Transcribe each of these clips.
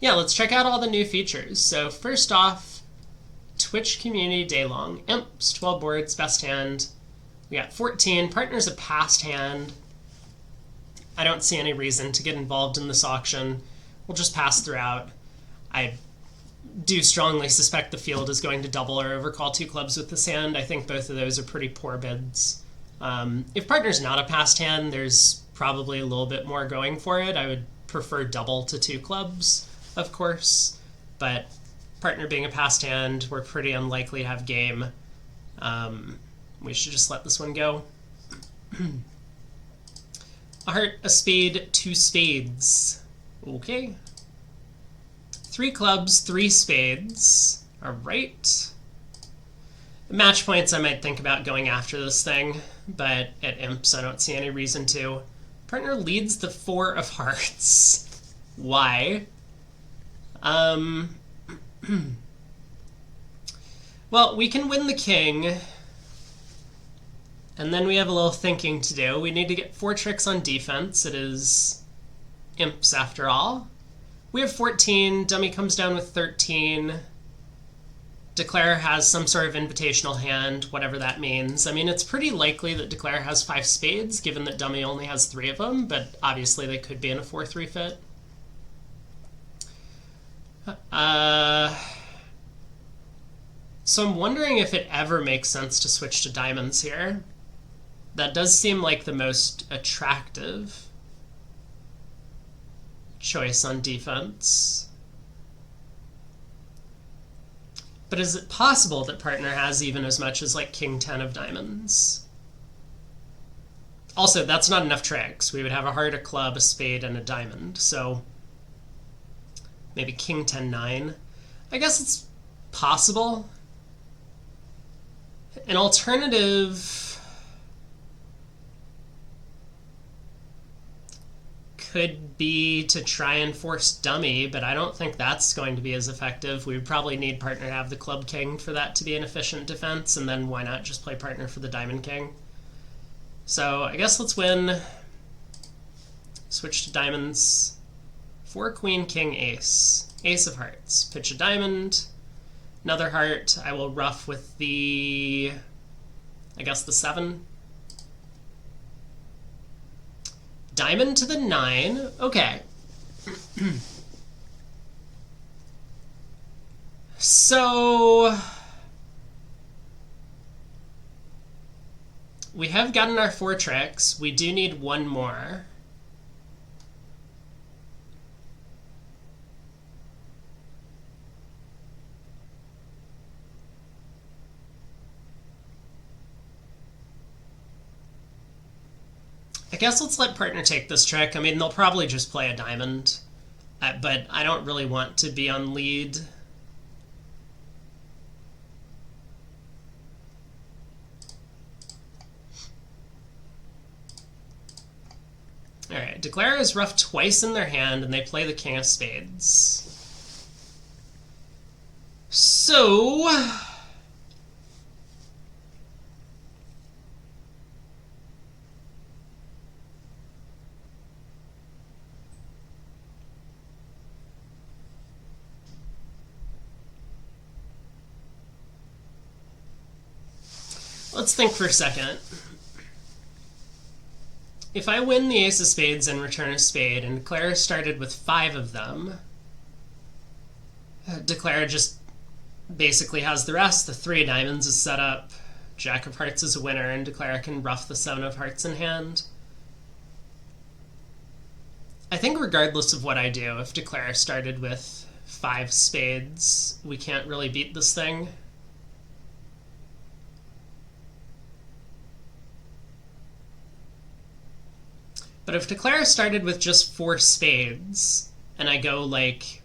Yeah, let's check out all the new features. So first off, Twitch Community Day Long. Imps, 12 boards, best hand. We got 14. Partner's a passed hand. I don't see any reason to get involved in this auction. We'll just pass throughout. I do strongly suspect the field is going to double or overcall 2 clubs with this hand. I think both of those are pretty poor bids. If partner's not a passed hand, there's probably a little bit more going for it. I would prefer double to 2 clubs, of course, but partner being a passed hand, we're pretty unlikely to have game. We should just let this one go. A heart, a spade, 2 spades. Okay. 3 clubs, 3 spades. All right. Match points, I might think about going after this thing, but at imps, I don't see any reason to. Partner leads the 4 of hearts. Why? Well, we can win the king, and then we have a little thinking to do. We need to get 4 tricks on defense. It is imps after all. We have 14. Dummy comes down with 13. Declare has some sort of invitational hand, whatever that means. I mean, it's pretty likely that Declare has 5 spades, given that Dummy only has 3 of them, but obviously they could be in a 4-3 fit. So I'm wondering if it ever makes sense to switch to diamonds here. That does seem like the most attractive choice on defense. But is it possible that partner has even as much as like king 10 of diamonds? Also, that's not enough tricks. We would have a heart, a club, a spade, and a diamond. So maybe king 10 9. I guess it's possible. An alternative could be to try and force dummy, but I don't think that's going to be as effective. We would probably need partner to have the club king for that to be an efficient defense, and then why not just play partner for the diamond king? So I guess let's win. Switch to diamonds. 4 queen, king, ace. Ace of hearts. Pitch a diamond. Another heart. I will ruff with the, I guess the 7. Diamond to the 9. Okay. So we have gotten our 4 tricks. We do need 1 more. I guess let's let partner take this trick. I mean, they'll probably just play a diamond, but I don't really want to be on lead. All right, Declare is rough twice in their hand, and they play the king of spades. So let's think for a second. If I win the ace of spades and return a spade, and Declare started with 5 of them, Declare just basically has the rest. The 3 of diamonds is set up. Jack of hearts is a winner, and Declare can ruff the 7 of hearts in hand. I think regardless of what I do, if Declare started with 5 spades, we can't really beat this thing. But if Declare started with just 4 spades, and I go like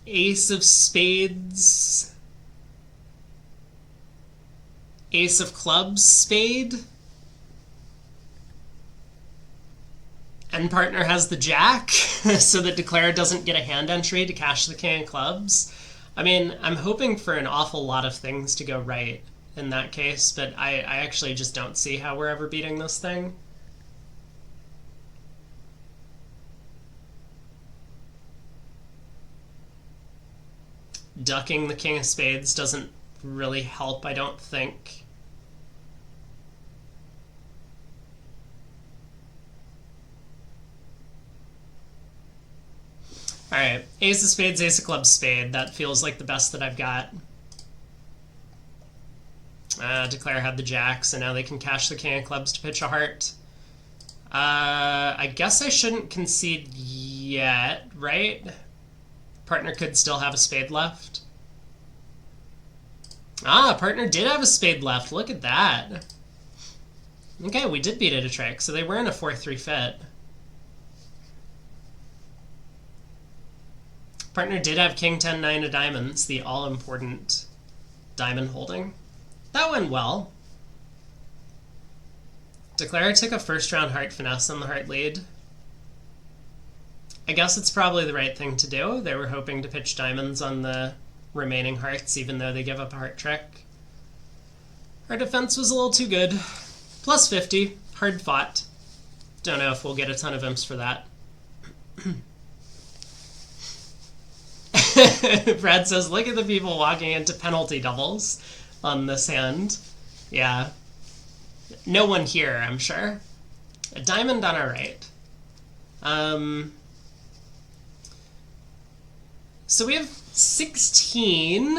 ace of spades, ace of clubs, spade, and partner has the jack, so that Declare doesn't get a hand entry to cash the king of clubs. I mean, I'm hoping for an awful lot of things to go right. in that case, but I actually just don't see how we're ever beating this thing. Ducking the king of spades doesn't really help, I don't think. Alright, ace of spades, ace of clubs, spade. That feels like the best that I've got. Declare had the jack, so now they can cash the king of clubs to pitch a heart. I guess I shouldn't concede yet, right? Partner could still have a spade left. Partner did have a spade left. Look at that. Okay, we did beat it a trick, so they were in a 4-3 fit. Partner did have king 10-9 of diamonds, the all-important diamond holding. That went well. Declare took a first-round heart finesse on the heart lead. I guess it's probably the right thing to do. They were hoping to pitch diamonds on the remaining hearts, even though they give up a heart trick. Our defense was a little too good. Plus 50. Hard fought. Don't know if we'll get a ton of imps for that. Brad says, look at the people walking into penalty doubles on this hand. Yeah. No one here, I'm sure. A diamond on our right. So we have 16.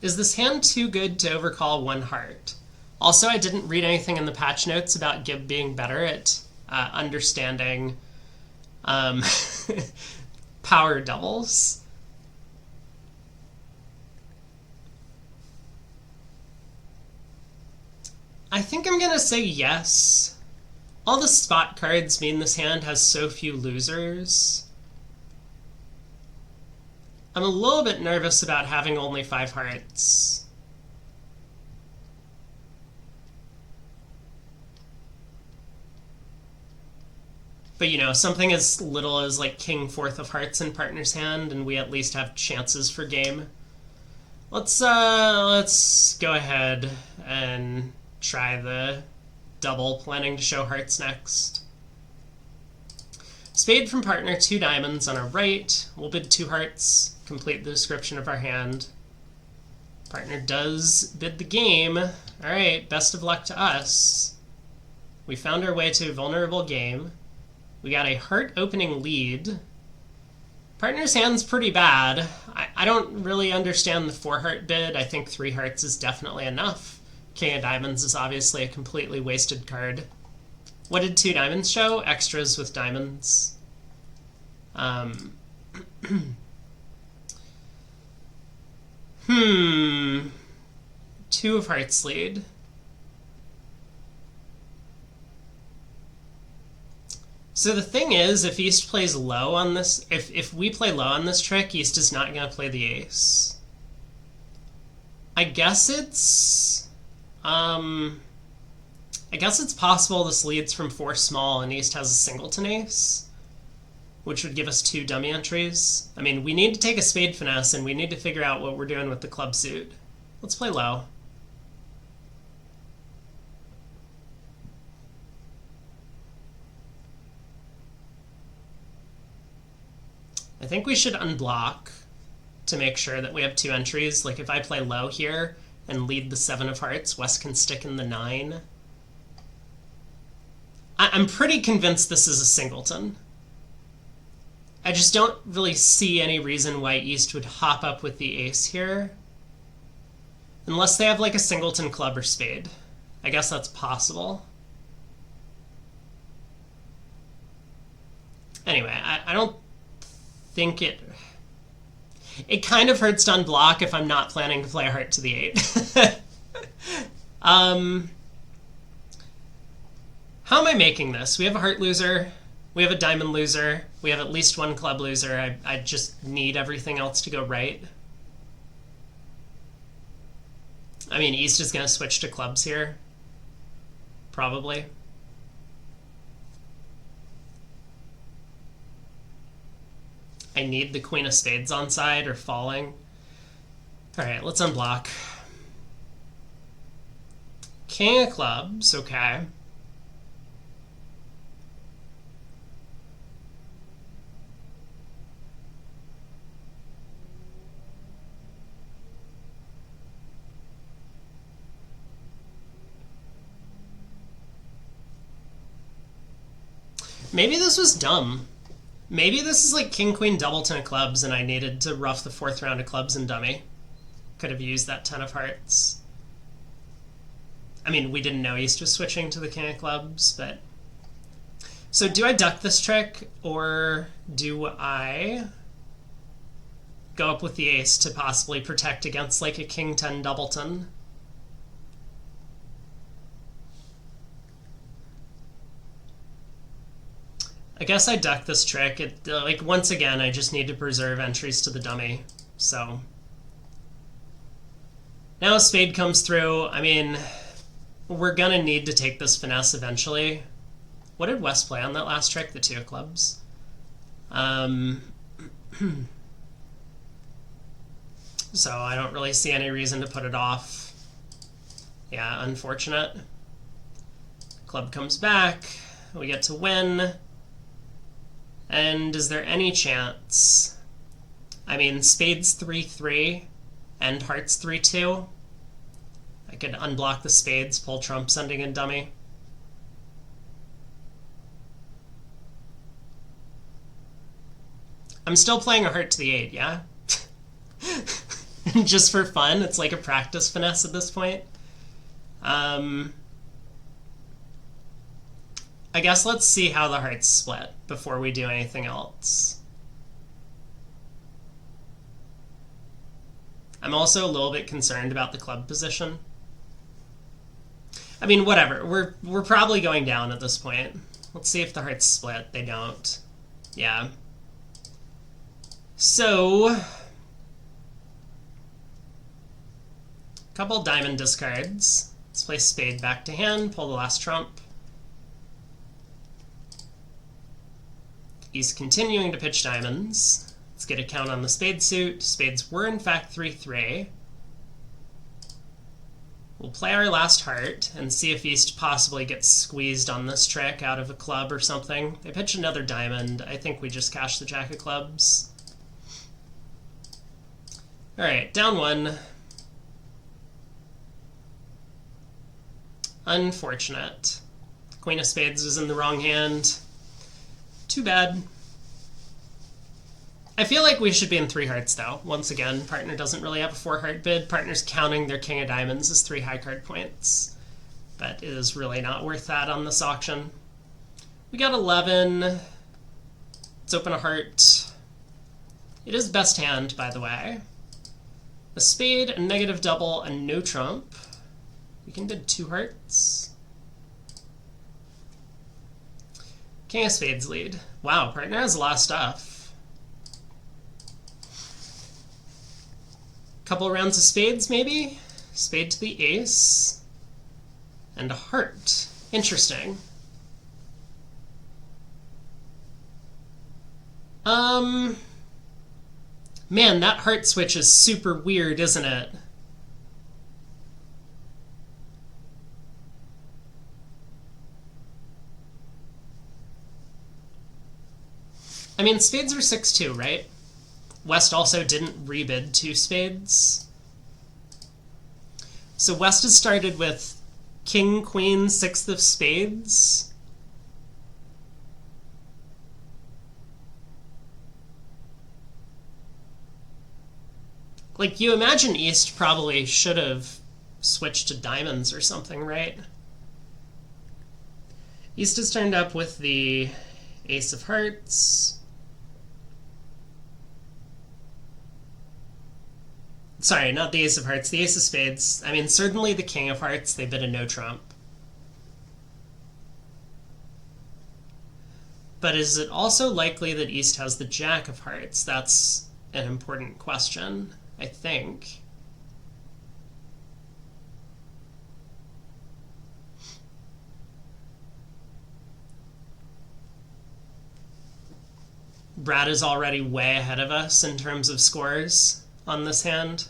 Is this hand too good to overcall one heart? Also, I didn't read anything in the patch notes about GIB being better at understanding power doubles. I think I'm gonna say yes. All the spot cards mean this hand has so few losers. I'm a little bit nervous about having only 5 hearts. But you know, something as little as like king 4th of hearts in partner's hand, and we at least have chances for game. Let's go ahead and try the double, planning to show hearts next. Spade from partner, 2 diamonds on our right. We'll bid 2 hearts, complete the description of our hand. Partner does bid the game. All right, best of luck to us. We found our way to a vulnerable game. We got a heart opening lead. Partner's hand's pretty bad. I don't really understand the 4 heart bid. I think 3 hearts is definitely enough. King of diamonds is obviously a completely wasted card. What did 2 diamonds show? Extras with diamonds. 2 of hearts lead. So the thing is, if East plays low on this, if we play low on this trick, East is not going to play the ace. I guess it's possible this leads from 4 small and East has a singleton ace, which would give us 2 dummy entries. I mean, we need to take a spade finesse and we need to figure out what we're doing with the club suit. Let's play low. I think we should unblock to make sure that we have 2 entries. Like if I play low here and lead the 7 of hearts, West can stick in the 9. I'm pretty convinced this is a singleton. I just don't really see any reason why East would hop up with the ace here. Unless they have like a singleton club or spade. I guess that's possible. Anyway, I don't think it kind of hurts to unblock if I'm not planning to play a heart to the 8. How am I making this? We have a heart loser, we have a diamond loser, we have at least 1 club loser. I just need everything else to go right. I mean, East is going to switch to clubs here. Probably. I need the queen of spades on side or falling. All right, let's unblock. King of clubs, okay. Maybe this was dumb. Maybe this is like King Queen Doubleton of clubs and I needed to rough the 4th round of clubs and dummy. Could have used that 10 of hearts. I mean, we didn't know East was switching to the King of clubs, but... So do I duck this trick, or do I go up with the ace to possibly protect against like a King 10 Doubleton? I guess I duck this trick. Like, once again, I just need to preserve entries to the dummy, so... Now a spade comes through. I mean, we're gonna need to take this finesse eventually. What did West play on that last trick? The 2 of clubs. So I don't really see any reason to put it off. Yeah, unfortunate. Club comes back. We get to win. And is there any chance? I mean, spades 3-3 and hearts 3-2. I could unblock the spades, pull trump, sending in dummy. I'm still playing a heart to the 8, yeah? Just for fun, it's like a practice finesse at this point. I guess let's see how the hearts split before we do anything else. I'm also a little bit concerned about the club position. I mean, whatever. We're probably going down at this point. Let's see if the hearts split. They don't. Yeah. So, couple diamond discards. Let's play spade back to hand, pull the last trump. He's continuing to pitch diamonds. Let's get a count on the spade suit. Spades were in fact 3-3. We'll play our last heart and see if East possibly gets squeezed on this trick out of a club or something. They pitch another diamond. I think we just cash the jack of clubs. Alright, down 1. Unfortunate. Queen of spades was in the wrong hand. Too bad. I feel like we should be in 3 hearts, though. Once again, partner doesn't really have a 4-heart bid. Partner's counting their king of diamonds as 3 high card points. But it is really not worth that on this auction. We got 11. Let's open a heart. It is best hand, by the way. A spade, a negative double, and no trump. We can bid 2 hearts. King of spades lead. Wow, partner has a lot of stuff. Couple rounds of spades, maybe? Spade to the ace. And a heart. Interesting. Man, that heart switch is super weird, isn't it? I mean, spades are 6-2, right? West also didn't rebid 2 spades. So West has started with king, queen, 6th of spades. Like, you imagine East probably should have switched to diamonds or something, right? East has turned up with the ace of hearts. Sorry, not the ace of hearts, the ace of spades. I mean, certainly the king of hearts, they bid a no trump. But is it also likely that East has the jack of hearts? That's an important question, I think. Brad is already way ahead of us in terms of scores on this hand.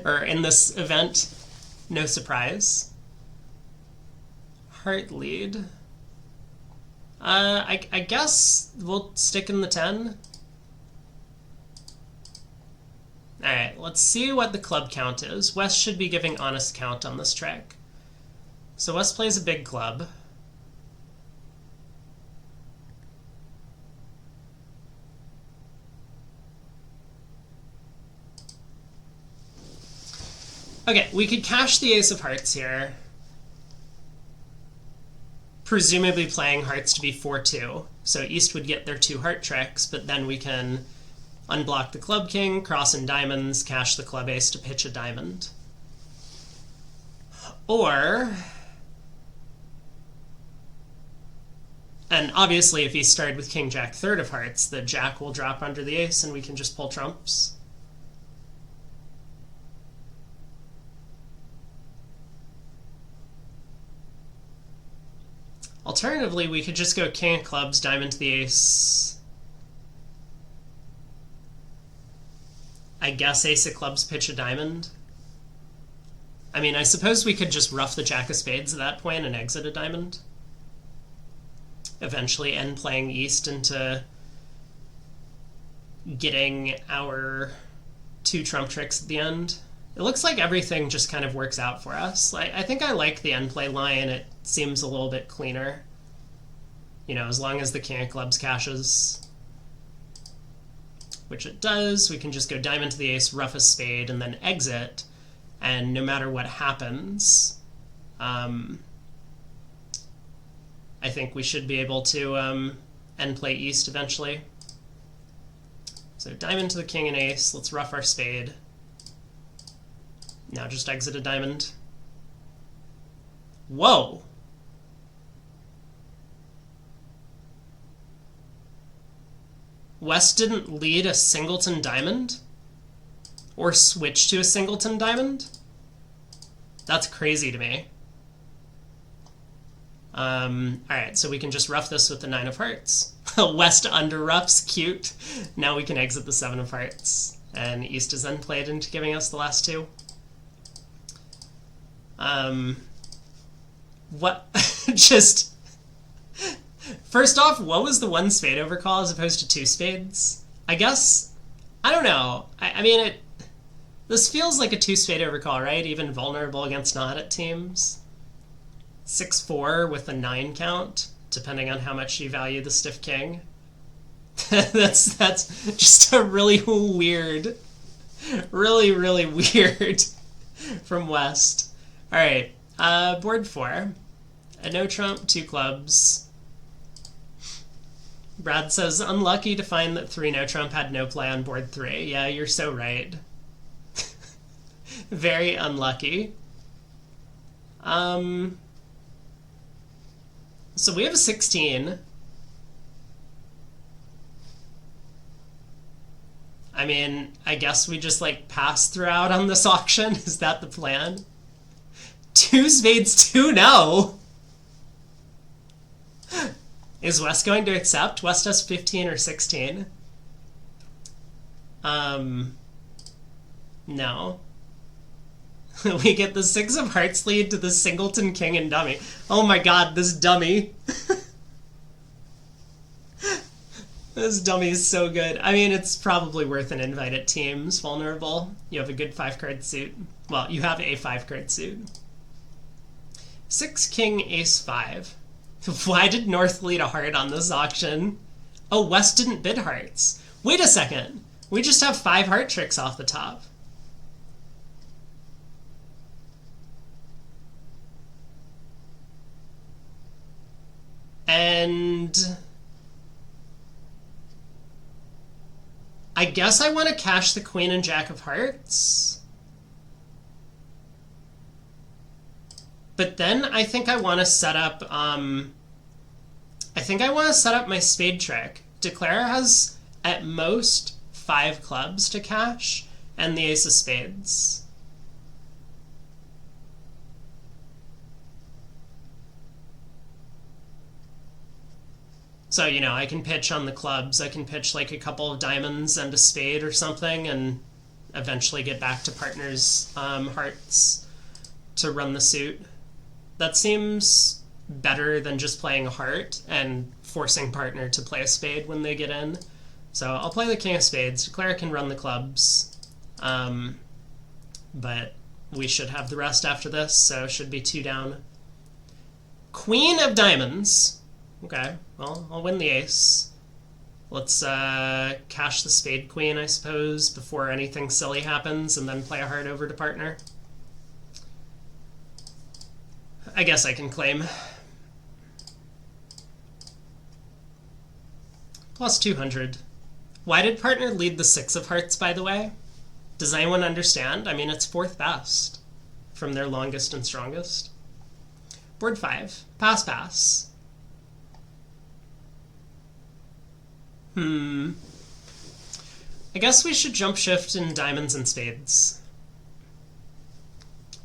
Or in this event. No surprise. Heart lead. I guess we'll stick in the 10. Alright, let's see what the club count is. West should be giving honest count on this trick. So West plays a big club. Okay, we could cash the ace of hearts here. Presumably playing hearts to be 4-2. So East would get their 2 heart tricks, but then we can unblock the club king, cross in diamonds, cash the club ace to pitch a diamond. Or... and obviously if he started with king jack third of hearts, the jack will drop under the ace and we can just pull trumps. Alternatively, we could just go king of clubs, diamond to the ace. I guess ace of clubs, pitch a diamond. I mean, I suppose we could just rough the jack of spades at that point and exit a diamond. Eventually end playing East into getting our 2 trump tricks at the end. It looks like everything just kind of works out for us. I think I like the end play line. It seems a little bit cleaner. You know, as long as the king of clubs cashes, which it does, we can just go diamond to the ace, rough a spade, and then exit. And no matter what happens, I think we should be able to end play East eventually. So diamond to the king and ace. Let's rough our spade. Now just exit a diamond. Whoa! West didn't lead a singleton diamond? Or switch to a singleton diamond? That's crazy to me. Alright, so we can just rough this with the 9 of hearts. West under roughs, cute. Now we can exit the 7 of hearts. And East is then played into giving us the last 2. What? Just... First off, what was the 1 spade overcall as opposed to 2 spades? I guess... I don't know. I mean, this feels like a 2 spade overcall, right? Even vulnerable against not-at teams. 6-4 with a 9 count, depending on how much you value the stiff king. That's just a really weird, really weird from West. All right, board 4, a no trump, 2 clubs. Brad says, unlucky to find that 3 no trump had no play on board 3. Yeah, you're so right. Very unlucky. So we have a 16. I mean, I guess we just like pass throughout on this auction. Is that the plan? 2 spades, 2 no. Is West going to accept? West has 15 or 16. No. We get the 6 of hearts lead to the singleton king and dummy. Oh my god, this dummy. This dummy is so good. I mean, it's probably worth an invite at teams. Vulnerable. You have a good 5-card suit. Well, you have a 5-card suit. 6 king ace 5. Why did North lead a heart on this auction? Oh, West didn't bid hearts. Wait a second. We just have 5 heart tricks off the top. And I guess I want to cash the queen and jack of hearts. But then I think I want to set up my spade trick. Declare has at most 5 clubs to cash and the ace of spades. So, you know, I can pitch on the clubs. I can pitch like a couple of diamonds and a spade or something and eventually get back to partners' hearts. to run the suit. That seems better than just playing a heart and forcing partner to play a spade when they get in. So I'll play the king of spades. Declare can run the clubs. But we should have the rest after this, so should be 2 down. Queen of diamonds. Okay, well, I'll win the ace. Let's cash the spade queen, I suppose, before anything silly happens, and then play a heart over to partner. I guess I can claim. Plus 200. Why did partner lead the 6 of hearts, by the way? Does anyone understand? I mean, it's 4th best from their longest and strongest. Board 5. Pass, pass. I guess we should jump shift in diamonds and spades.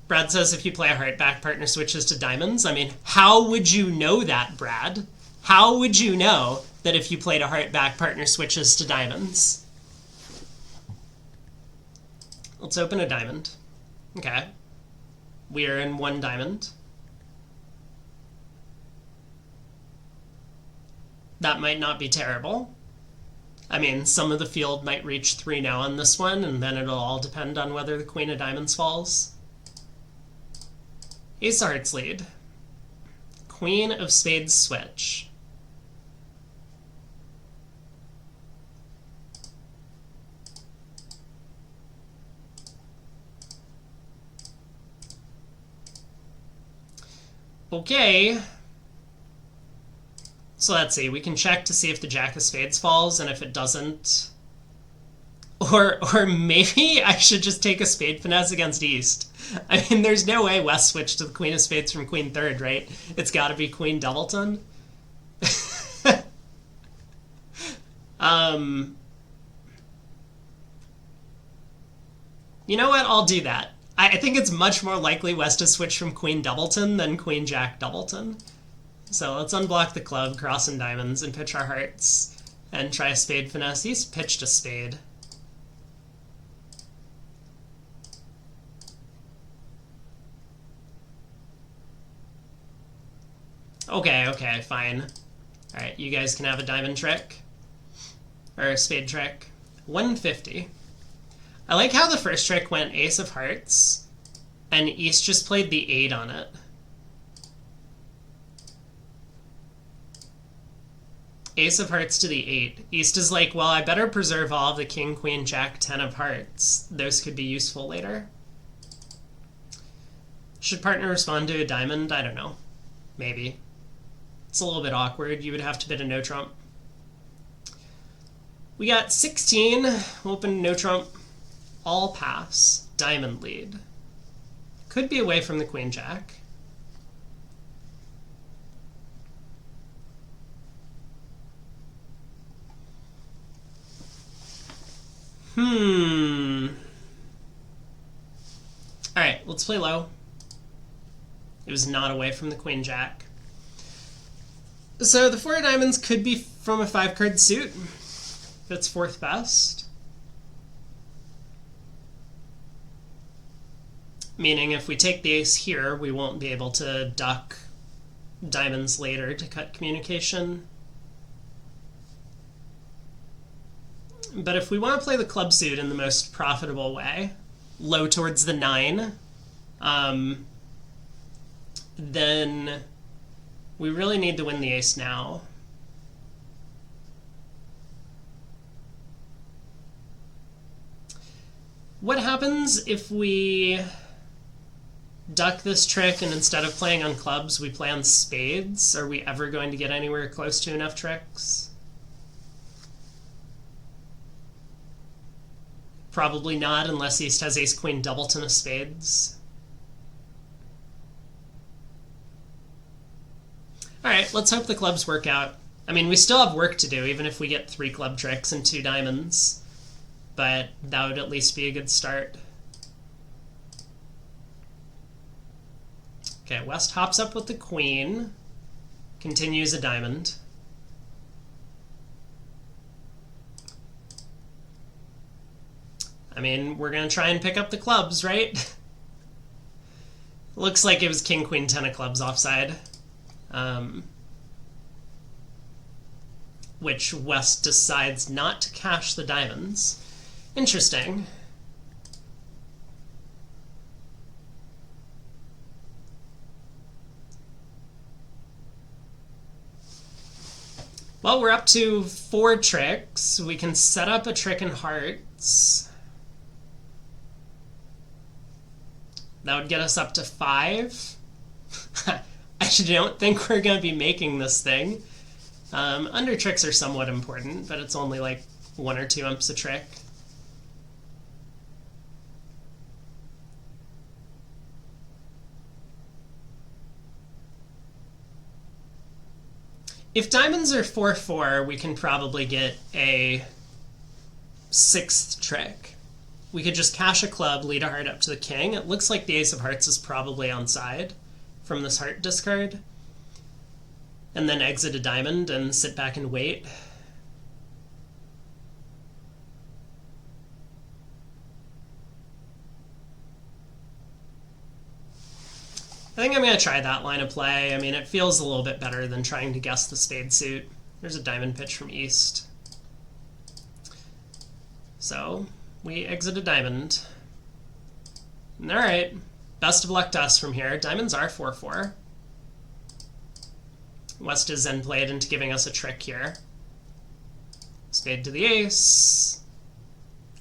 Brad says if you play a heart back, partner switches to diamonds. I mean, how would you know that, Brad? How would you know that if you played a heart back, partner switches to diamonds? Let's open a diamond. Okay. We are in 1 diamond. That might not be terrible. I mean, some of the field might reach 3 now on this one, and then it'll all depend on whether the queen of diamonds falls. Ace of hearts lead. Queen of spades switch. Okay. So let's see, we can check to see if the jack of spades falls, and if it doesn't... Or maybe I should just take a spade finesse against East. I mean, there's no way West switched to the queen of spades from queen third, right? It's got to be queen doubleton. You know what? I'll do that. I think it's much more likely West to switch from queen doubleton than queen jack doubleton. So let's unblock the club, cross in diamonds, and pitch our hearts, and try a spade finesse. He's pitched a spade. Okay, fine. Alright, you guys can have a diamond trick. Or a spade trick. 150. I like how the first trick went ace of hearts, and East just played the 8 on it. Ace of hearts to the 8. East is like, well, I better preserve all of the king, queen, jack, 10 of hearts. Those could be useful later. Should partner respond to a diamond? I don't know. Maybe. It's a little bit awkward. You would have to bid a no trump. We got 16. Open no trump. All pass. Diamond lead. Could be away from the queen jack. Alright, let's play low. It was not away from the queen jack. So the 4 of diamonds could be from a 5-card suit. That's 4th best. Meaning if we take the ace here, we won't be able to duck diamonds later to cut communication. But if we want to play the club suit in the most profitable way, low towards the 9, then we really need to win the ace now. What happens if we duck this trick and instead of playing on clubs, we play on spades? Are we ever going to get anywhere close to enough tricks? Probably not, unless East has ace-queen doubleton of spades. Alright, let's hope the clubs work out. I mean, we still have work to do, even if we get 3 club tricks and 2 diamonds. But that would at least be a good start. Okay, West hops up with the queen. Continues a diamond. I mean, we're going to try and pick up the clubs, right? Looks like it was king, queen, 10 of clubs offside. Which West decides not to cash the diamonds. Interesting. Well, we're up to 4 tricks. We can set up a trick in hearts. That would get us up to 5. I don't think we're going to be making this thing. Under tricks are somewhat important, but it's only like 1 or 2 umps a trick. If diamonds are 4-4, we can probably get a 6th trick. We could just cash a club, lead a heart up to the king. It looks like the ace of hearts is probably onside from this heart discard. And then exit a diamond and sit back and wait. I think I'm going to try that line of play. I mean, it feels a little bit better than trying to guess the spade suit. There's a diamond pitch from East. So we exit a diamond. All right. Best of luck to us from here. Diamonds are 4-4. West is then played into giving us a trick here. Spade to the ace.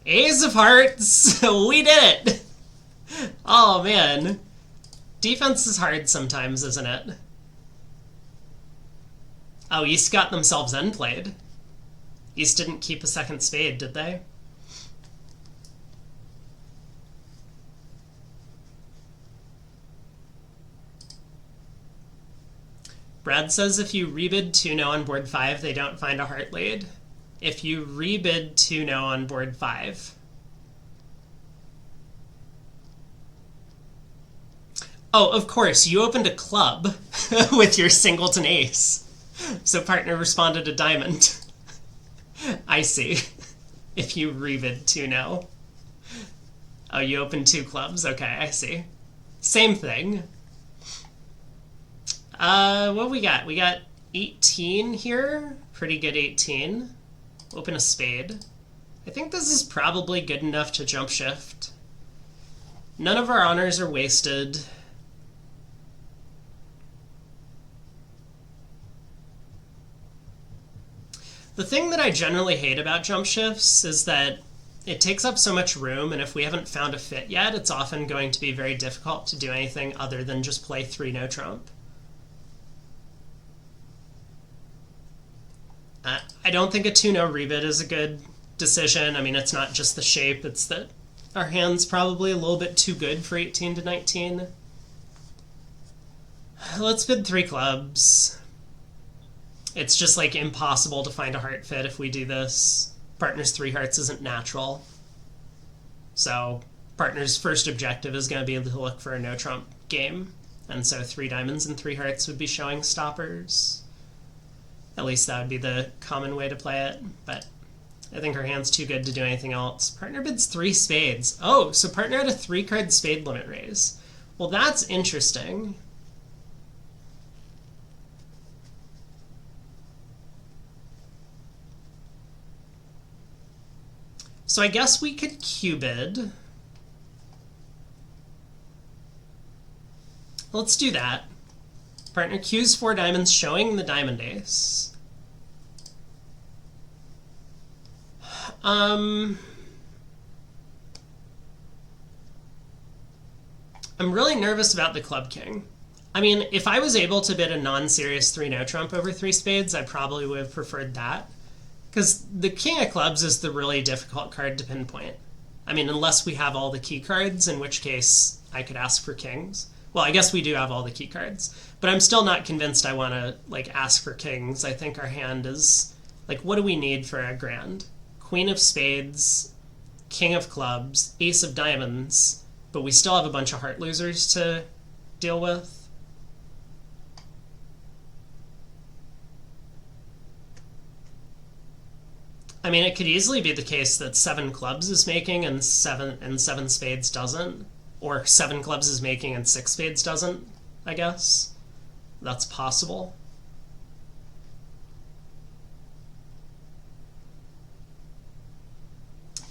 Ace of hearts! We did it! Oh, man. Defense is hard sometimes, isn't it? Oh, East got themselves end played. East didn't keep a second spade, did they? Brad says if you rebid 2-0 on board 5, they don't find a heart lead. If you rebid 2-0 on board 5. Oh, of course, you opened a club with your singleton ace. So partner responded a diamond. I see. If you rebid 2-0. Oh, you opened 2 clubs? Okay, I see. Same thing. What we got? We got 18 here. Pretty good 18. Open a spade. I think this is probably good enough to jump shift. None of our honors are wasted. The thing that I generally hate about jump shifts is that it takes up so much room, and if we haven't found a fit yet, it's often going to be very difficult to do anything other than just play 3-no trump. I don't think a 2-no rebid is a good decision. I mean, it's not just the shape, it's that our hand's probably a little bit too good for 18 to 19. Let's bid 3 clubs. It's just like impossible to find a heart fit if we do this. Partner's 3 hearts isn't natural. So partner's first objective is going to be to look for a no trump game. And so 3 diamonds and 3 hearts would be showing stoppers. At least that would be the common way to play it. But I think her hand's too good to do anything else. Partner bids 3 spades. Oh, so partner had a 3-card spade limit raise. Well, that's interesting. So I guess we could Q-bid. Let's do that. Partner Q's 4 diamonds, showing the diamond ace. I'm really nervous about the club king. I mean, if I was able to bid a non-serious 3-no trump over 3 spades, I probably would have preferred that. Because the king of clubs is the really difficult card to pinpoint. I mean, unless we have all the key cards, in which case I could ask for kings. Well, I guess we do have all the key cards. But I'm still not convinced I want to, like, ask for kings. I think our hand is, like, what do we need for a grand? Queen of spades, king of clubs, ace of diamonds, but we still have a bunch of heart losers to deal with. I mean, it could easily be the case that 7 clubs is making and 7 spades doesn't. Or 7 clubs is making and 6 spades doesn't, I guess. That's possible.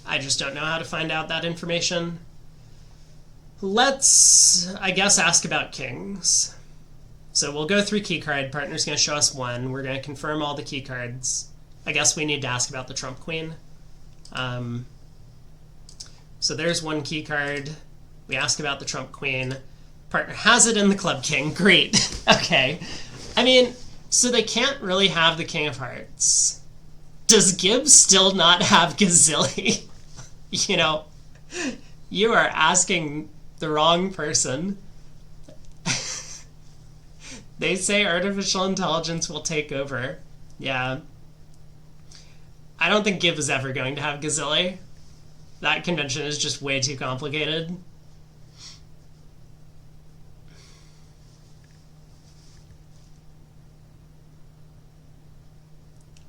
I just don't know how to find out that information. Let's, I guess, ask about kings. So we'll go through key card. Partner's going to show us one. We're going to confirm all the key cards. I guess we need to ask about the trump queen. So there's one key card. We ask about the trump queen. Partner has it in the club king. Great. Okay. I mean, so they can't really have the king of hearts. Does GIB still not have gazilli? You know, you are asking the wrong person. They say artificial intelligence will take over. Yeah. I don't think GIB is ever going to have gazilli. That convention is just way too complicated.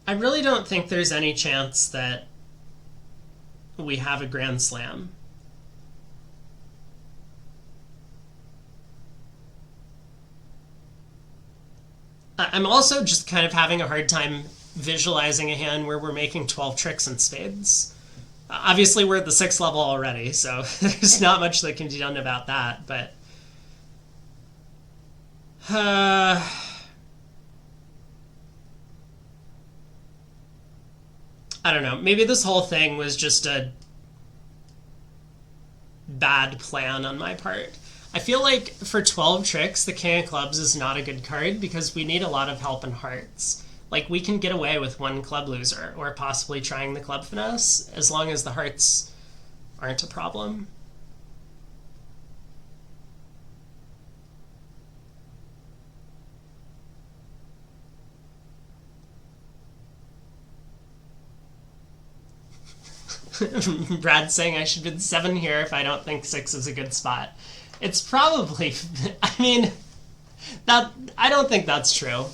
I really don't think there's any chance that we have a Grand Slam. I'm also just kind of having a hard time visualizing a hand where we're making 12 tricks in spades. Obviously, we're at the 6th level already, so there's not much that can be done about that, but... I don't know. Maybe this whole thing was just a bad plan on my part. I feel like for 12 tricks, the king of clubs is not a good card because we need a lot of help in hearts. Like, we can get away with one club loser or possibly trying the club finesse as long as the hearts aren't a problem. Brad's saying I should bid 7 here if I don't think 6 is a good spot. It's probably... I mean, I don't think that's true.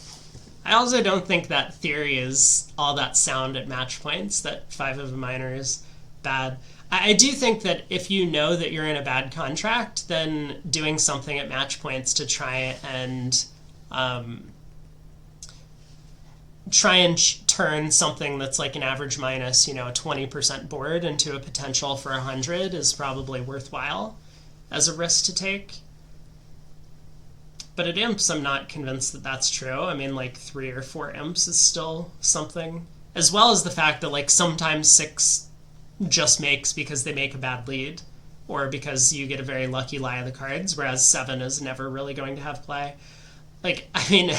I also don't think that theory is all that sound at match points, that 5 of a minor is bad. I do think that if you know that you're in a bad contract, then doing something at match points to try and turn something that's like an average minus, you know, a 20% board into a potential for 100 is probably worthwhile as a risk to take. But at imps, I'm not convinced that that's true. I mean, like 3 or 4 imps is still something, as well as the fact that like sometimes 6 just makes because they make a bad lead or because you get a very lucky lie of the cards, whereas 7 is never really going to have play. Like, I mean,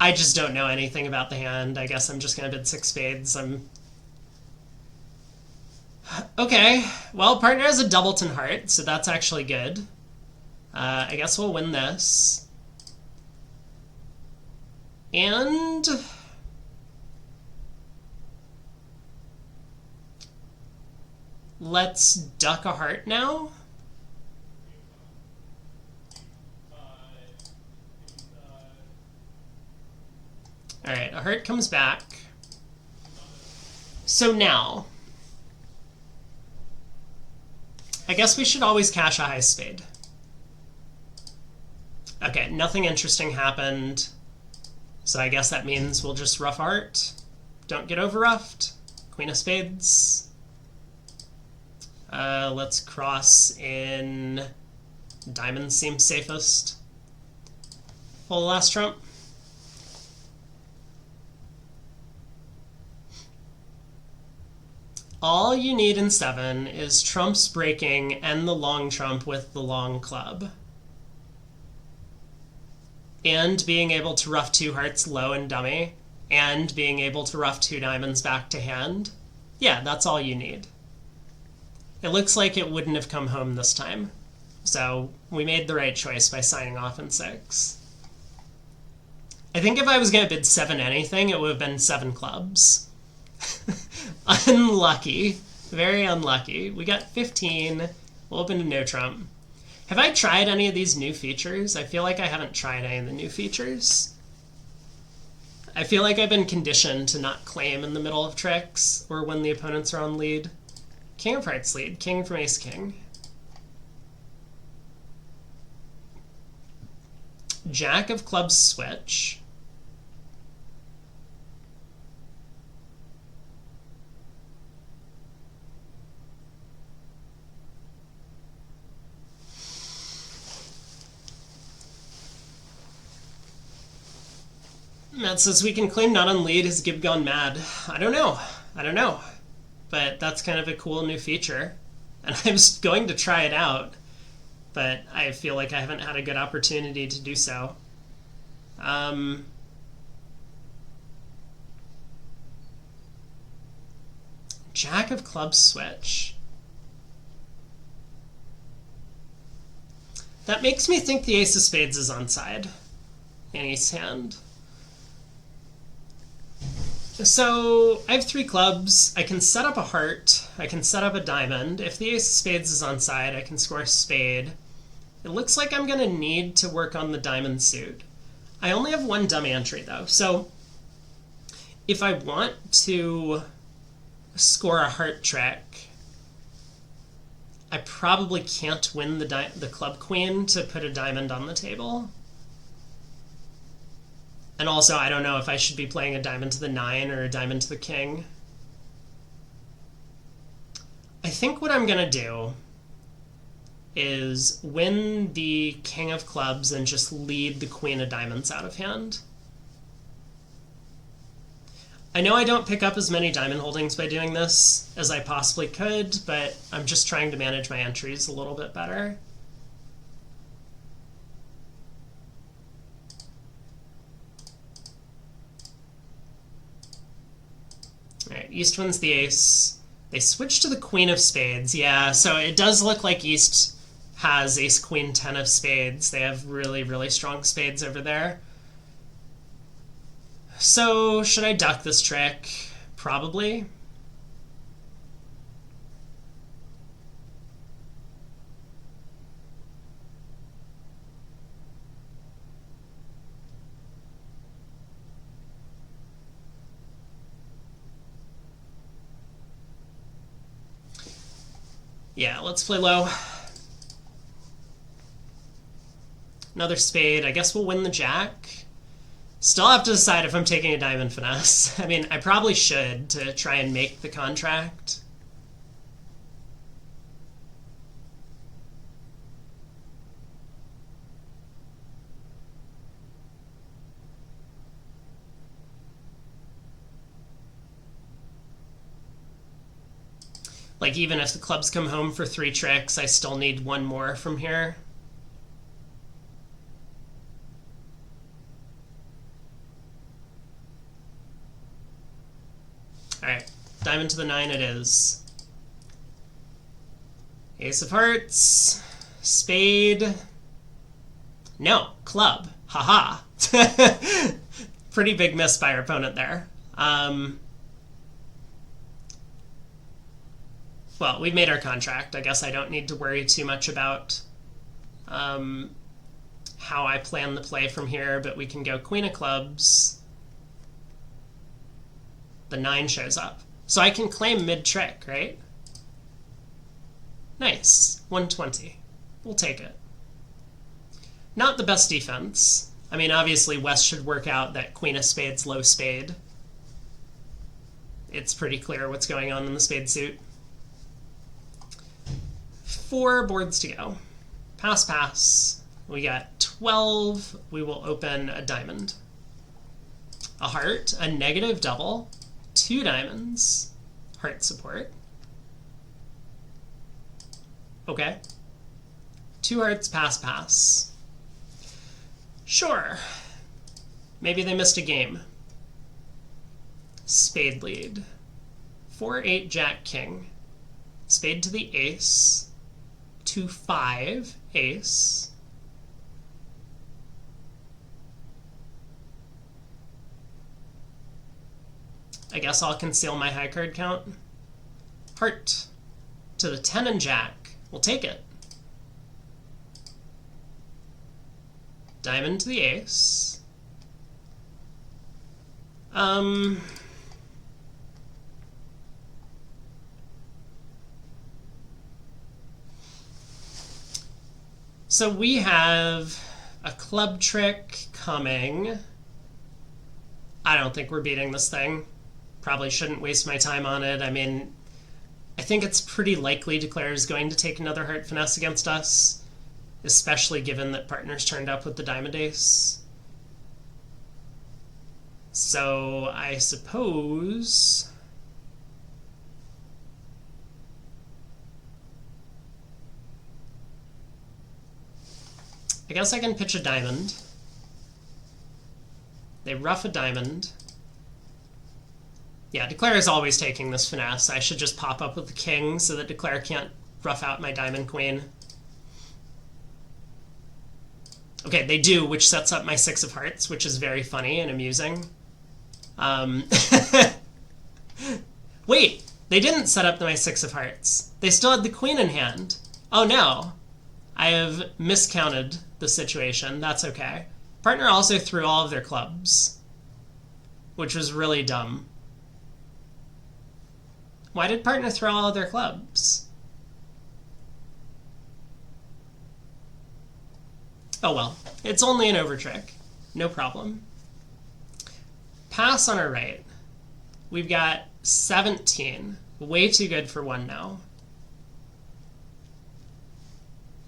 I just don't know anything about the hand. I guess I'm just going to bid 6 spades. Okay, well, partner has a doubleton heart, so that's actually good. I guess we'll win this. And... let's duck a heart now. Alright, a heart comes back. So now, I guess we should always cash a high spade. Okay, nothing interesting happened. So I guess that means we'll just rough heart. Don't get over-roughed. Queen of spades. Let's cross in... diamonds seems safest. Pull the last trump. All you need in 7 is trumps breaking and the long trump with the long club. And being able to rough 2 hearts low and dummy, and being able to rough 2 diamonds back to hand. Yeah, that's all you need. It looks like it wouldn't have come home this time. So we made the right choice by signing off in 6. I think if I was going to bid 7 anything, it would have been 7 clubs. Unlucky. Very unlucky. We got 15. We'll open to no trump. Have I tried any of these new features? I feel like I haven't tried any of the new features. I feel like I've been conditioned to not claim in the middle of tricks or when the opponents are on lead. King of hearts lead. King from ace king. Jack of clubs switch. Matt says we can claim not on lead. Has GIB gone mad? I don't know. But that's kind of a cool new feature. And I was going to try it out, but I feel like I haven't had a good opportunity to do so. Jack of clubs switch. That makes me think the ace of spades is onside in ace hand. So I have 3 clubs. I can set up a heart. I can set up a diamond. If the ace of spades is onside, I can score a spade. It looks like I'm going to need to work on the diamond suit. I only have 1 dummy entry, though. So if I want to score a heart trick, I probably can't win the club queen to put a diamond on the table. And also, I don't know if I should be playing a diamond to the 9 or a diamond to the king. I think what I'm going to do is win the king of clubs and just lead the queen of diamonds out of hand. I know I don't pick up as many diamond holdings by doing this as I possibly could, but I'm just trying to manage my entries a little bit better. All right, East wins the ace. They switch to the queen of spades. Yeah, so it does look like East has ace, queen, 10 of spades. They have really, really strong spades over there. So should I duck this trick? Probably. Yeah, let's play low. Another spade. I guess we'll win the jack. Still have to decide if I'm taking a diamond finesse. I mean, I probably should to try and make the contract. Like, even if the clubs come home for 3 tricks, I still need 1 more from here. Alright, diamond to the 9 it is. Ace of hearts, spade. No, club. Haha. Pretty big miss by our opponent there. Well, we've made our contract. I guess I don't need to worry too much about how I plan the play from here, but we can go queen of clubs. The 9 shows up. So I can claim mid-trick, right? Nice. 120. We'll take it. Not the best defense. I mean, obviously, West should work out that queen of spades, low spade. It's pretty clear what's going on in the spade suit. 4 boards to go. Pass, pass. We got 12. We will open a diamond. A heart, a negative double, 2 diamonds, heart support. Okay. 2 hearts, pass, pass. Sure. Maybe they missed a game. Spade lead. 4-8 jack king. Spade to the ace. 2-5 ace. I guess I'll conceal my high card count. Heart to the 10 and jack. We'll take it. Diamond to the ace. So we have a club trick coming. I don't think we're beating this thing. Probably shouldn't waste my time on it. I mean, I think it's pretty likely Declare is going to take another heart finesse against us, especially given that partners turned up with the diamond ace. So I suppose I guess I can pitch a diamond. They ruff a diamond. Yeah, Declare is always taking this finesse. I should just pop up with the king so that Declare can't rough out my diamond queen. Okay, they do, which sets up my 6 of hearts, which is very funny and amusing. Wait, they didn't set up my 6 of hearts. They still had the queen in hand. Oh no. I have miscounted the situation. That's okay. Partner also threw all of their clubs, which was really dumb. Why did partner throw all of their clubs? Oh well, it's only an over trick. No problem. Pass on our right. We've got 17. Way too good for 1 now.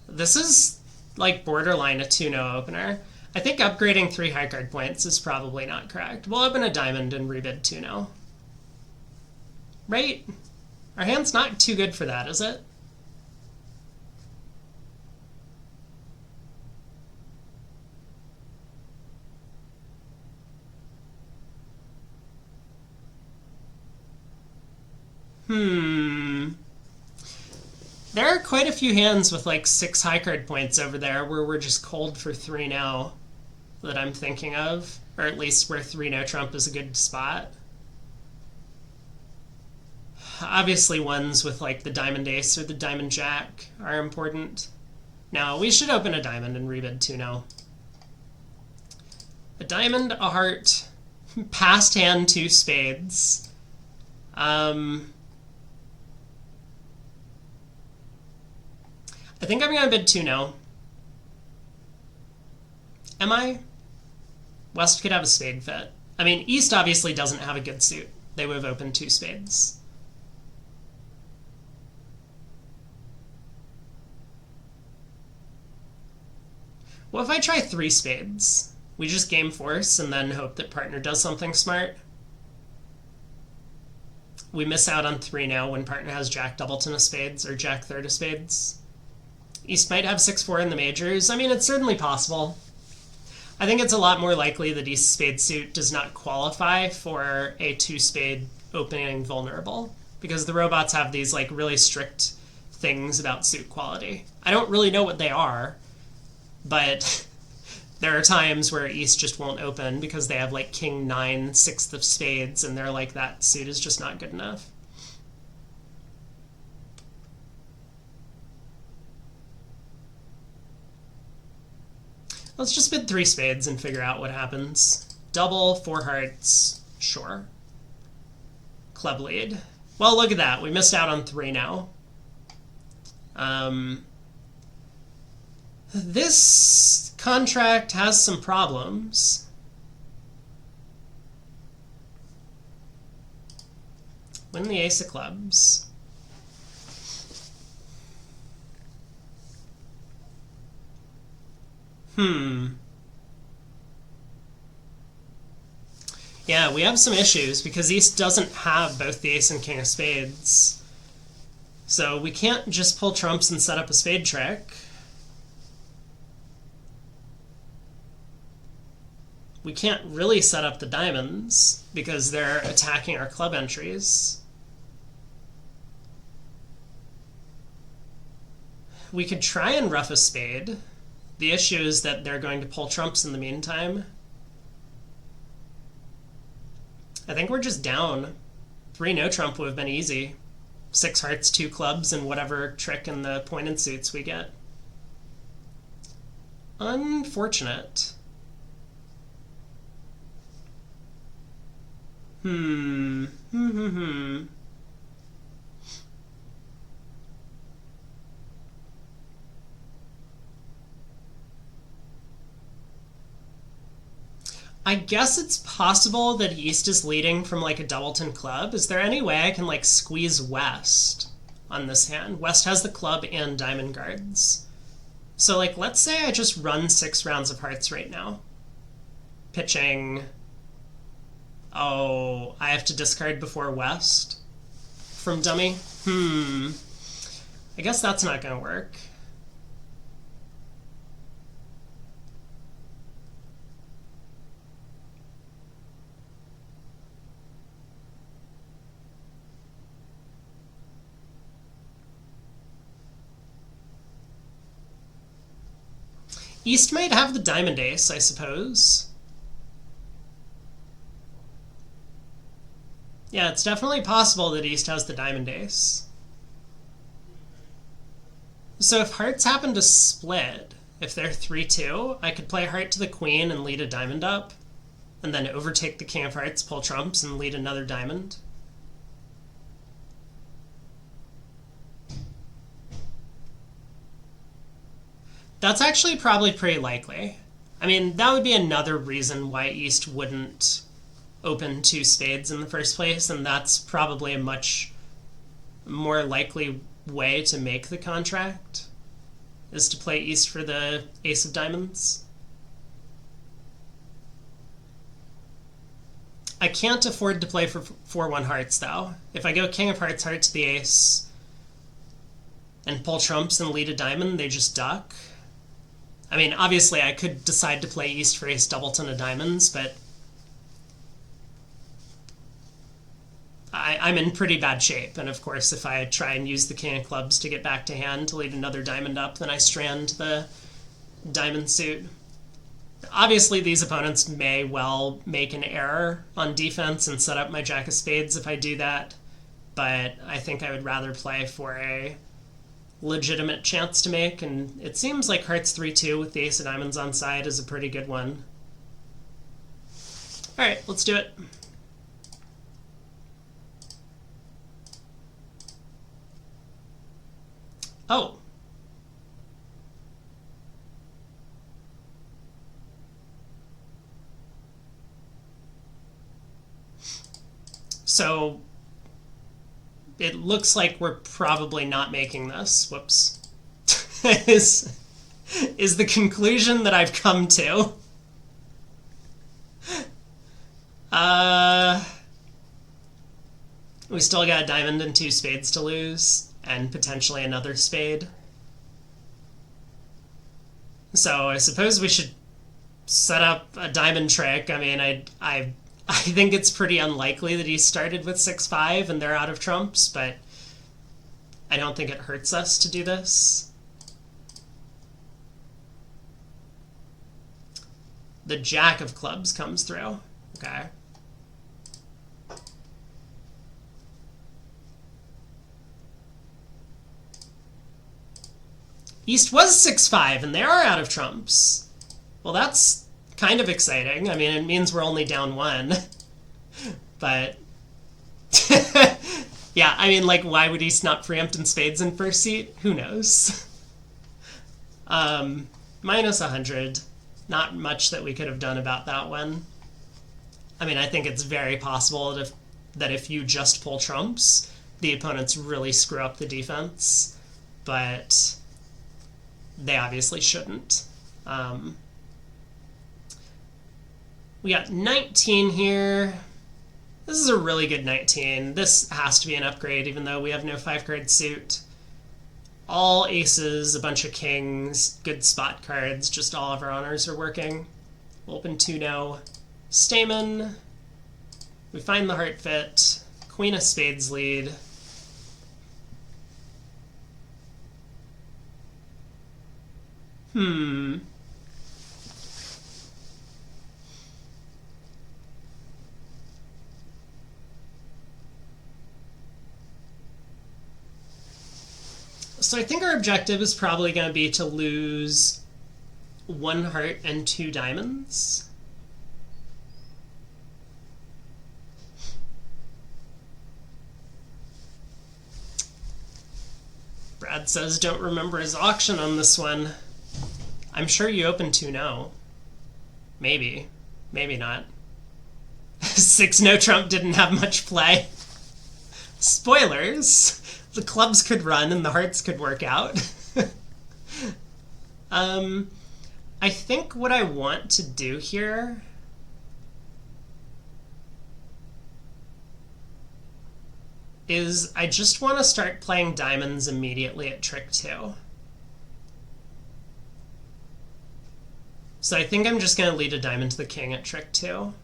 This is like borderline a 2-no opener. I think upgrading 3 high card points is probably not correct. We'll open a diamond and rebid 2-no. Right? Our hand's not too good for that, is it? There are quite a few hands with like 6 high card points over there where we're just cold for 3 now that I'm thinking of. Or at least where 3-no trump is a good spot. Obviously ones with like the diamond ace or the diamond jack are important. Now we should open a diamond and rebid 2-no. A diamond, a heart, past hand 2 spades. I think I'm going to bid 2-no. Am I? West could have a spade fit. I mean, East obviously doesn't have a good suit. They would have opened 2 spades. What if I try 3 spades? We just game force and then hope that partner does something smart. We miss out on 3 now when partner has jack doubleton of spades or jack third of spades. East might have 6-4 in the majors. I mean, it's certainly possible. I think it's a lot more likely that East's spade suit does not qualify for a 2-spade opening vulnerable, because the robots have these like really strict things about suit quality. I don't really know what they are, but there are times where East just won't open because they have like king 9, 6th of spades, and they're like, that suit is just not good enough. Let's just bid 3 spades and figure out what happens. Double, 4 hearts, sure. Club lead. Well, look at that. We missed out on 3 now. This contract has some problems. Win the ace of clubs. Yeah, we have some issues because East doesn't have both the ace and king of spades. So we can't just pull trumps and set up a spade trick. We can't really set up the diamonds because they're attacking our club entries. We could try and rough a spade. The issue is that they're going to pull trumps in the meantime. I think we're just down. 3 no trump would have been easy. 6 hearts, 2 clubs, and whatever trick in the pointed suits we get. Unfortunate. I guess it's possible that East is leading from like a doubleton club. Is there any way I can like squeeze West on this hand? West has the club and diamond guards. So like, let's say I just run 6 rounds of hearts right now. Pitching... Oh, I have to discard before West from dummy? I guess that's not going to work. East might have the diamond ace, I suppose. Yeah, it's definitely possible that East has the diamond ace. So if hearts happen to split, if they're 3-2, I could play heart to the queen and lead a diamond up, and then overtake the king of hearts, pull trumps, and lead another diamond. That's actually probably pretty likely. I mean, that would be another reason why East wouldn't open 2 spades in the first place, and that's probably a much more likely way to make the contract, is to play East for the ace of diamonds. I can't afford to play for 4-1 hearts, though. If I go king of hearts, heart to the ace, and pull trumps and lead a diamond, they just duck. I mean, obviously I could decide to play East for ace doubleton of diamonds, but I'm in pretty bad shape. And of course, if I try and use the king of clubs to get back to hand to lead another diamond up, then I strand the diamond suit. Obviously, these opponents may well make an error on defense and set up my jack of spades if I do that, but I think I would rather play for a legitimate chance to make, and it seems like hearts 3-2 with the ace of diamonds on side is a pretty good one. Alright, let's do it. Oh. So it looks like we're probably not making this. Whoops. is the conclusion that I've come to. We still got a diamond and 2 spades to lose, and potentially another spade. So I suppose we should set up a diamond trick. I mean, I think it's pretty unlikely that he started with 6-5 and they're out of trumps, but I don't think it hurts us to do this. The jack of clubs comes through. Okay. East was 6-5 and they are out of trumps. Well, that's kind of exciting. I mean, it means we're only down 1. But yeah, I mean, like, why would East not preempt in spades in first seat? Who knows? Minus 100. Not much that we could have done about that one. I mean, I think it's very possible that if you just pull trumps, the opponents really screw up the defense. But they obviously shouldn't. We got 19 here. This is a really good 19. This has to be an upgrade, even though we have no 5-card suit. All aces, a bunch of kings, good spot cards, just all of our honors are working. We'll open 2-no. Stamen. We find the heart fit. Queen of spades lead. So I think our objective is probably going to be to lose 1 heart and 2 diamonds. Brad says don't remember his auction on this one. I'm sure you opened 2-no. Maybe. Maybe not. 6 no trump didn't have much play. Spoilers! The clubs could run and the hearts could work out. I think what I want to do here is I just want to start playing diamonds immediately at trick 2. So I think I'm just going to lead a diamond to the king at trick 2.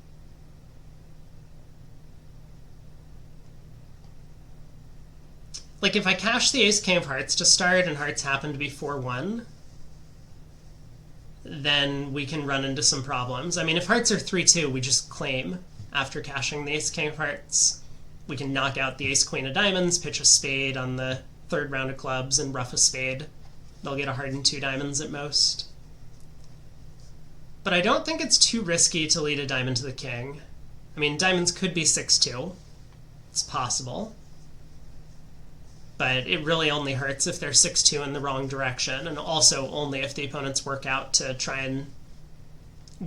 Like, if I cash the ace king of hearts to start and hearts happen to be 4-1, then we can run into some problems. I mean, if hearts are 3-2, we just claim after cashing the ace king of hearts. We can knock out the ace queen of diamonds, pitch a spade on the 3rd round of clubs, and ruff a spade. They'll get a heart and 2 diamonds at most. But I don't think it's too risky to lead a diamond to the king. I mean, diamonds could be 6-2. It's possible. But it really only hurts if they're 6-2 in the wrong direction, and also only if the opponents work out to try and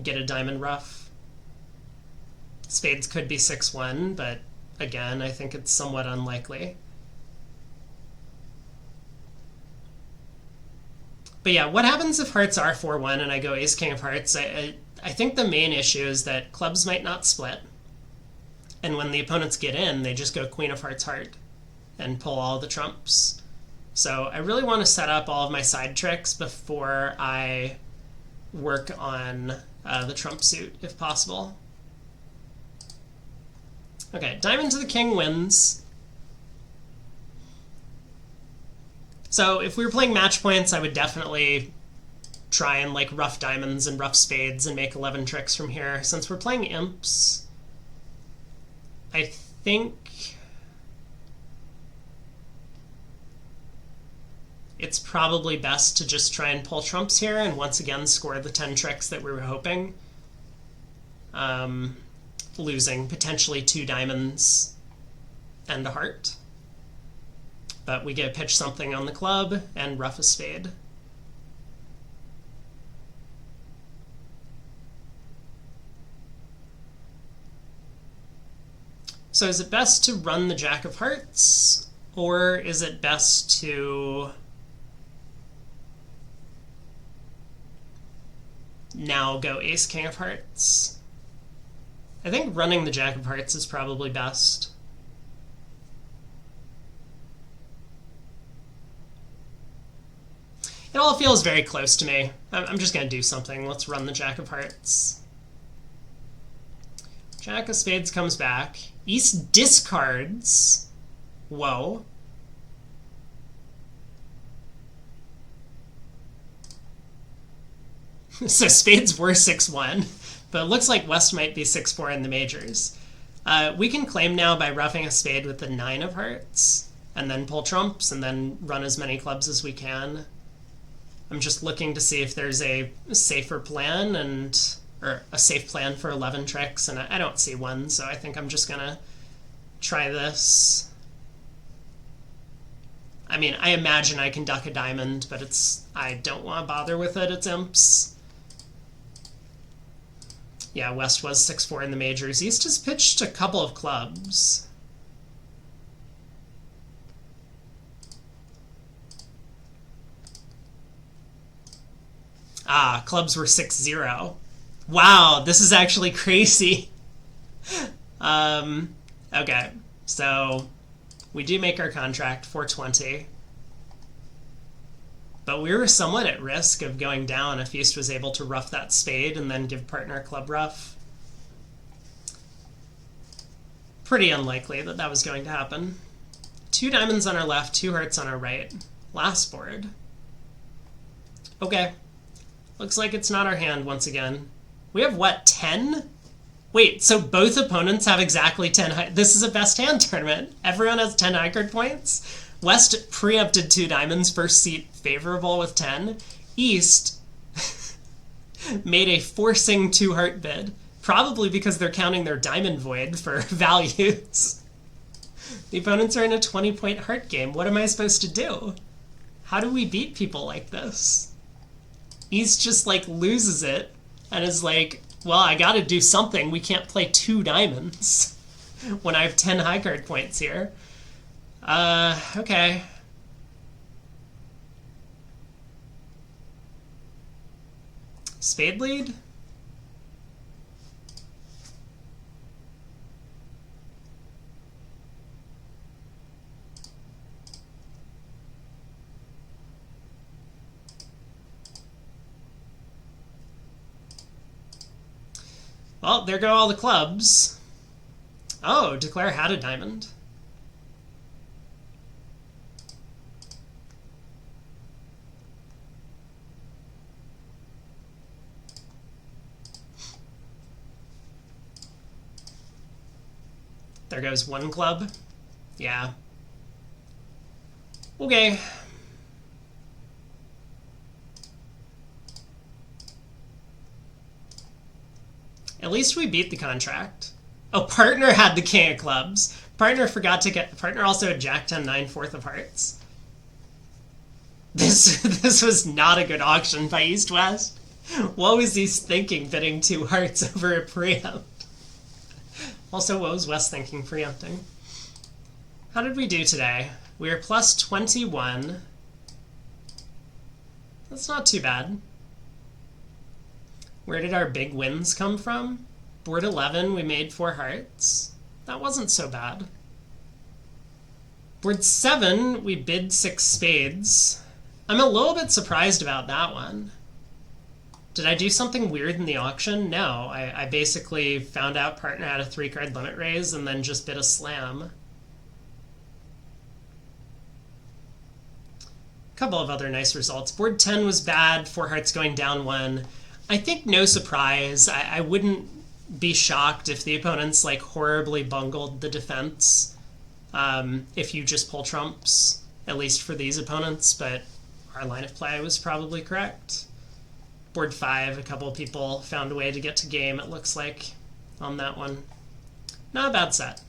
get a diamond ruff. Spades could be 6-1, but again, I think it's somewhat unlikely. But yeah, what happens if hearts are 4-1 and I go ace king of hearts? I think the main issue is that clubs might not split. And when the opponents get in, they just go queen of hearts heart and pull all the trumps. So I really want to set up all of my side tricks before I work on the trump suit, if possible. Okay, diamond to the king wins. So if we were playing match points, I would definitely try and like rough diamonds and rough spades and make 11 tricks from here. Since we're playing imps, I think it's probably best to just try and pull trumps here and once again score the 10 tricks that we were hoping. Losing potentially 2 diamonds and a heart. But we get pitch something on the club and ruff a spade. So is it best to run the jack of hearts, or is it best to now go ace king of hearts? I think running the jack of hearts is probably best. It all feels very close to me. I'm just going to do something. Let's run the jack of hearts. Jack of spades comes back. East discards. Whoa. So spades were 6-1, but it looks like West might be 6-4 in the majors. We can claim now by roughing a spade with the 9 of hearts, and then pull trumps, and then run as many clubs as we can. I'm just looking to see if there's a safer plan or a safe plan for 11 tricks, and I don't see one, so I think I'm just gonna try this. I mean, I imagine I can duck a diamond, but I don't want to bother with it. It's imps. Yeah, West was 6-4 in the majors. East has pitched a couple of clubs. Ah, clubs were 6-0. Wow, this is actually crazy. Okay, so we do make our contract 420. But we were somewhat at risk of going down if East was able to rough that spade and then give partner club rough. Pretty unlikely that that was going to happen. 2 diamonds on our left, 2 hearts on our right. Last board. Okay. Looks like it's not our hand once again. We have, what, 10? Wait, so both opponents have exactly 10 this is a best hand tournament. Everyone has 10 high card points. West preempted 2 diamonds, first seat favorable with 10. East made a forcing 2 heart bid, probably because they're counting their diamond void for values. The opponents are in a 20-point heart game. What am I supposed to do? How do we beat people like this? East just like loses it and is like, Well, I gotta do something. We can't play 2 diamonds when I have 10 high card points here. Okay. Spade lead? Well, there go all the clubs. Oh, Declare had a diamond. There goes one club. Yeah. Okay. At least we beat the contract. Oh, partner had the king of clubs. Partner forgot to get... Partner also had jack 10, 9, 4th of hearts. This was not a good auction by East West. What was he thinking bidding 2 hearts over a preempt? Also, what was West thinking preempting? How did we do today? We were plus 21. That's not too bad. Where did our big wins come from? Board 11, we made 4 hearts. That wasn't so bad. Board 7, we bid 6 spades. I'm a little bit surprised about that one. Did I do something weird in the auction? No, I basically found out partner had a 3-card limit raise and then just bid a slam. A couple of other nice results. Board 10 was bad, 4 hearts going down 1. I think no surprise. I wouldn't be shocked if the opponents like horribly bungled the defense if you just pull trumps, at least for these opponents, but our line of play was probably correct. Board 5, a couple of people found a way to get to game, it looks like, on that one. Not a bad set.